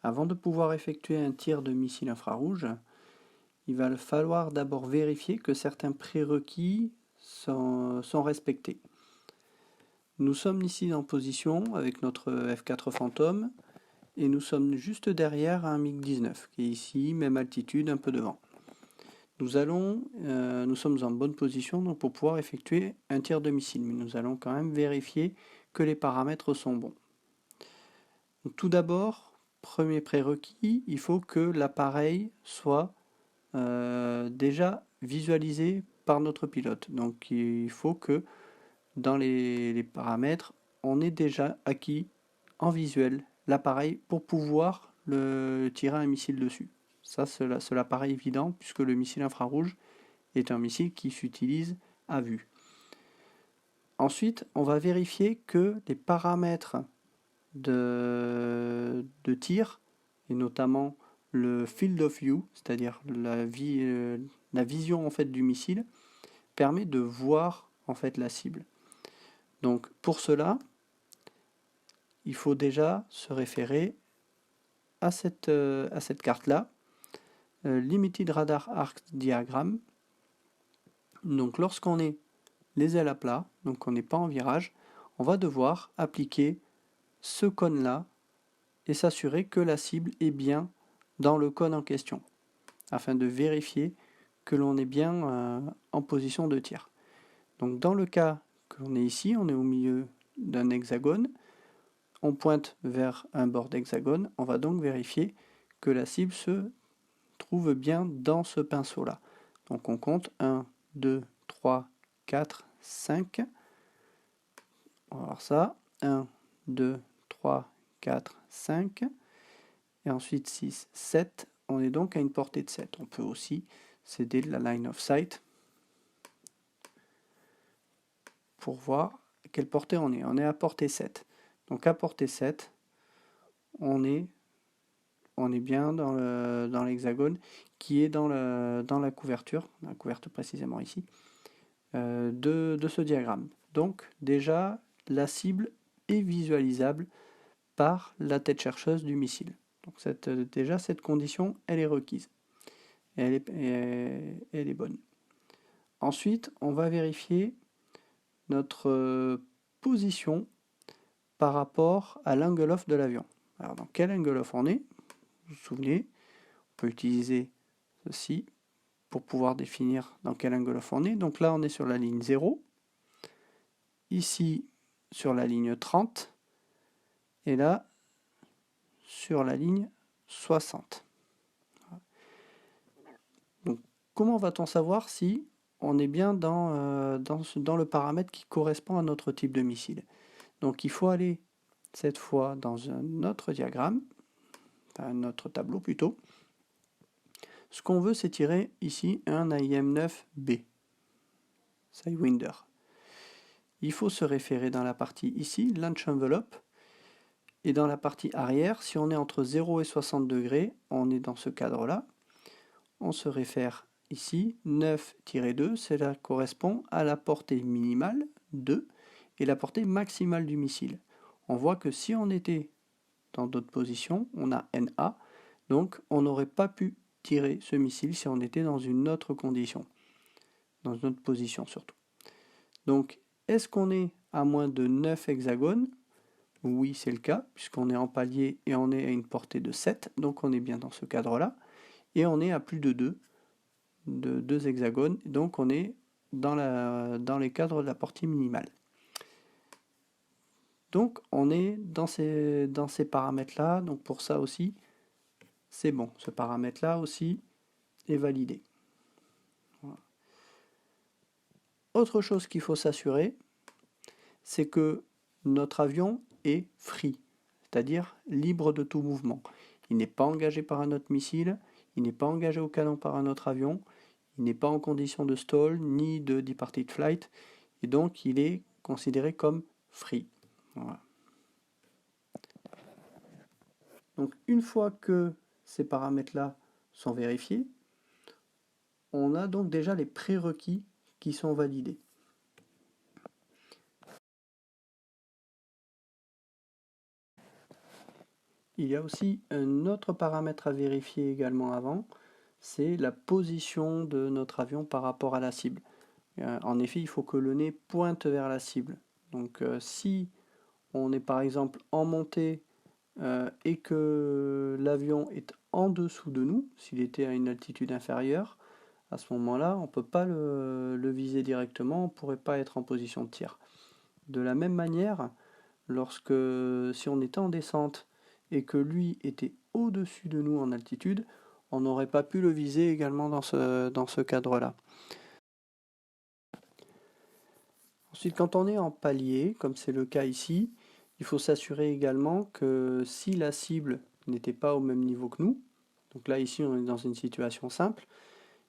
Avant de pouvoir effectuer un tir de missile infrarouge, il va falloir d'abord vérifier que certains prérequis sont respectés. Nous sommes ici en position avec notre F4 Phantom et nous sommes juste derrière un MiG-19 qui est ici, même altitude, un peu devant. Nous sommes en bonne position donc pour pouvoir effectuer un tir de missile, mais nous allons quand même vérifier que les paramètres sont bons. Donc, tout d'abord, premier prérequis, il faut que l'appareil soit déjà visualisé par notre pilote. Donc il faut que dans les paramètres, on ait déjà acquis en visuel l'appareil pour pouvoir tirer un missile dessus. Ça, cela paraît évident puisque le missile infrarouge est un missile qui s'utilise à vue. Ensuite, on va vérifier que les paramètres de tir, et notamment le field of view, c'est-à-dire la vision en fait du missile, permet de voir en fait la cible. Donc pour cela, il faut déjà se référer à cette carte-là, Limited Radar Arc Diagram. Donc lorsqu'on est les ailes à plat, donc on n'est pas en virage, on va devoir appliquer ce cône-là et s'assurer que la cible est bien dans le cône en question, afin de vérifier que l'on est bien en position de tir. Donc dans le cas que l'on est ici, on est au milieu d'un hexagone, on pointe vers un bord d'hexagone, on va donc vérifier que la cible se trouve bien dans ce pinceau-là. Donc on compte 1, 2, 3, 4, 5. On va voir ça. 1, 2, 3, 4, 5. Et ensuite 6, 7. On est donc à une portée de 7. On peut aussi céder de la line of sight pour voir à quelle portée on est. On est à portée 7. Donc à portée 7, on est bien dans l'hexagone qui est dans la couverture précisément ici, de ce diagramme. Donc déjà, la cible est visualisable par la tête chercheuse du missile. Donc déjà, cette condition, elle est requise. Et elle est bonne. Ensuite, on va vérifier notre position par rapport à l'angle off de l'avion. Alors, dans quel angle off on est? Vous vous souvenez, on peut utiliser ceci pour pouvoir définir dans quel angle off on est. Donc là, on est sur la ligne 0. Ici, sur la ligne 30. Et là, sur la ligne 60. Donc, comment va-t-on savoir si on est bien dans le paramètre qui correspond à notre type de missile? Donc, il faut aller cette fois dans un autre diagramme, enfin un autre tableau plutôt. Ce qu'on veut, c'est tirer ici un AIM-9B, Sidewinder. Il faut se référer dans la partie ici, Launch Envelope, et dans la partie arrière, si on est entre 0 et 60 degrés, on est dans ce cadre-là. On se réfère ici, 9-2, cela correspond à la portée minimale, 2, et la portée maximale du missile. On voit que si on était dans d'autres positions, on a NA, donc on n'aurait pas pu tirer ce missile si on était dans une autre condition, dans une autre position surtout. Donc, est-ce qu'on est à moins de 9 hexagones? Oui, c'est le cas, puisqu'on est en palier et on est à une portée de 7, donc on est bien dans ce cadre-là. Et on est à plus de 2 hexagones, donc on est dans les cadres de la portée minimale. Donc on est dans ces paramètres-là, donc pour ça aussi, c'est bon. Ce paramètre-là aussi est validé. Voilà. Autre chose qu'il faut s'assurer, c'est que notre avion est free, c'est-à-dire libre de tout mouvement. Il n'est pas engagé par un autre missile, il n'est pas engagé au canon par un autre avion, il n'est pas en condition de stall ni de departed flight, et donc il est considéré comme free. Voilà. Donc une fois que ces paramètres-là sont vérifiés, on a donc déjà les prérequis qui sont validés. Il y a aussi un autre paramètre à vérifier également avant, c'est la position de notre avion par rapport à la cible. En effet, il faut que le nez pointe vers la cible. Donc si on est par exemple en montée et que l'avion est en dessous de nous, s'il était à une altitude inférieure, à ce moment-là, on ne peut pas le viser directement, on ne pourrait pas être en position de tir. De la même manière, si on était en descente et que lui était au-dessus de nous en altitude, on n'aurait pas pu le viser également dans ce cadre-là. Ensuite, quand on est en palier, comme c'est le cas ici, il faut s'assurer également que si la cible n'était pas au même niveau que nous, donc là ici on est dans une situation simple,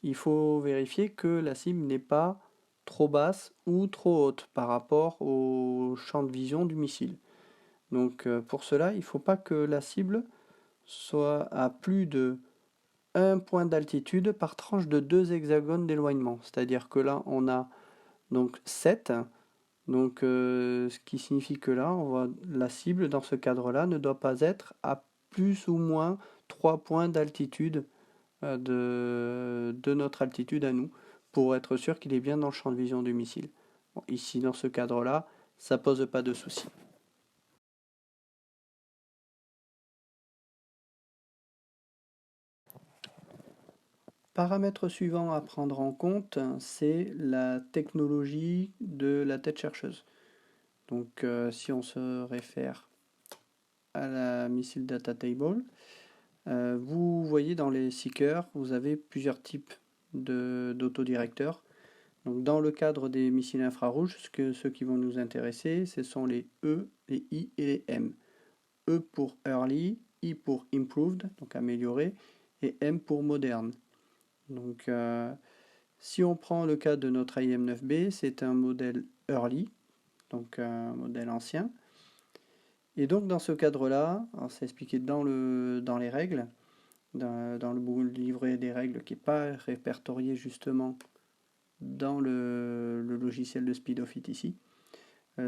il faut vérifier que la cible n'est pas trop basse ou trop haute par rapport au champ de vision du missile. Donc pour cela, il ne faut pas que la cible soit à plus de 1 point d'altitude par tranche de 2 hexagones d'éloignement. C'est-à-dire que là, on a donc 7. Donc ce qui signifie que là, la cible dans ce cadre-là ne doit pas être à plus ou moins 3 points d'altitude de notre altitude à nous, pour être sûr qu'il est bien dans le champ de vision du missile. Bon, ici, dans ce cadre-là, ça pose pas de souci. Paramètre suivant à prendre en compte, c'est la technologie de la tête chercheuse. Donc si on se réfère à la Missile Data Table, vous voyez dans les seekers, vous avez plusieurs types d'autodirecteurs. Donc dans le cadre des missiles infrarouges, ceux qui vont nous intéresser, ce sont les E, les I et les M. E pour Early, I pour Improved, donc amélioré, et M pour Moderne. Donc si on prend le cas de notre IM-9B, c'est un modèle Early, donc un modèle ancien. Et donc dans ce cadre-là, c'est expliqué dans les règles, dans le livret des règles qui n'est pas répertorié justement dans le logiciel de SpeedOfIT ici.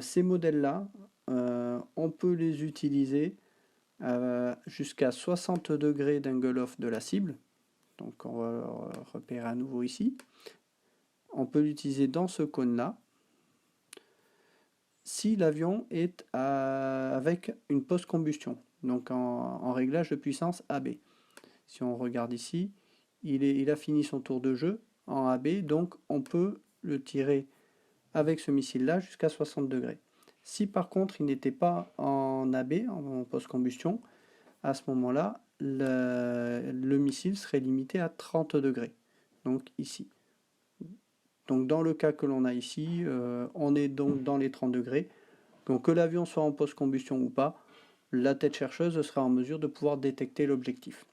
Ces modèles-là, on peut les utiliser jusqu'à 60 degrés d'angle off de la cible. Donc on va repérer à nouveau ici. On peut l'utiliser dans ce cône-là si l'avion est avec une post-combustion, donc en réglage de puissance AB. Si on regarde ici, il a fini son tour de jeu en AB, donc on peut le tirer avec ce missile-là jusqu'à 60 degrés. Si par contre il n'était pas en AB, en post-combustion, à ce moment-là, le missile serait limité à 30 degrés, donc ici. Donc dans le cas que l'on a ici, on est donc dans les 30 degrés. Donc que l'avion soit en post-combustion ou pas, la tête chercheuse sera en mesure de pouvoir détecter l'objectif.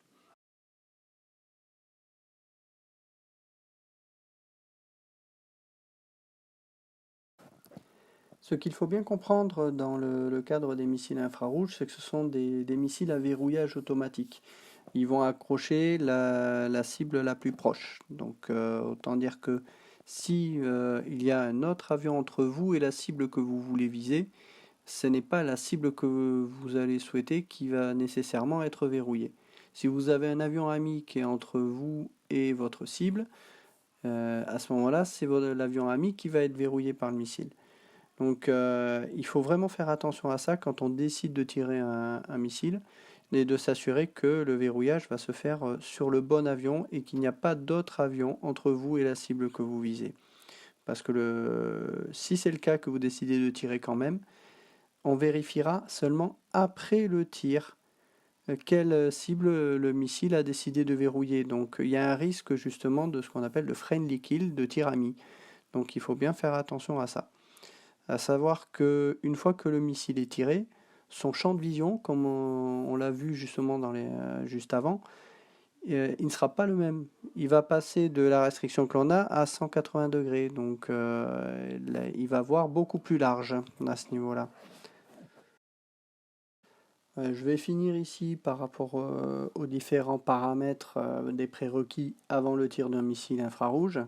Ce qu'il faut bien comprendre dans le cadre des missiles infrarouges, c'est que ce sont des missiles à verrouillage automatique. Ils vont accrocher la cible la plus proche. Donc autant dire que si il y a un autre avion entre vous et la cible que vous voulez viser, ce n'est pas la cible que vous allez souhaiter qui va nécessairement être verrouillée. Si vous avez un avion ami qui est entre vous et votre cible, à ce moment-là, c'est l'avion ami qui va être verrouillé par le missile. Donc il faut vraiment faire attention à ça quand on décide de tirer un missile et de s'assurer que le verrouillage va se faire sur le bon avion et qu'il n'y a pas d'autre avion entre vous et la cible que vous visez. Parce que si c'est le cas que vous décidez de tirer quand même, on vérifiera seulement après le tir quelle cible le missile a décidé de verrouiller. Donc il y a un risque justement de ce qu'on appelle le friendly kill, de tir ami. Donc il faut bien faire attention à ça. À savoir qu'une fois que le missile est tiré, son champ de vision, comme on l'a vu justement juste avant, il ne sera pas le même. Il va passer de la restriction que l'on a à 180 degrés. Donc il va voir beaucoup plus large à ce niveau-là. Je vais finir ici par rapport aux différents paramètres des prérequis avant le tir d'un missile infrarouge.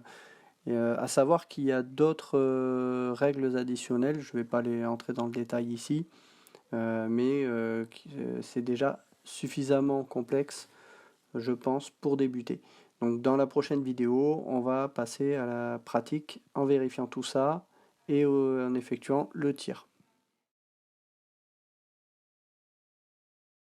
À savoir qu'il y a d'autres règles additionnelles, je ne vais pas les entrer dans le détail ici, mais c'est déjà suffisamment complexe, je pense, pour débuter. Donc dans la prochaine vidéo, on va passer à la pratique en vérifiant tout ça et en effectuant le tir.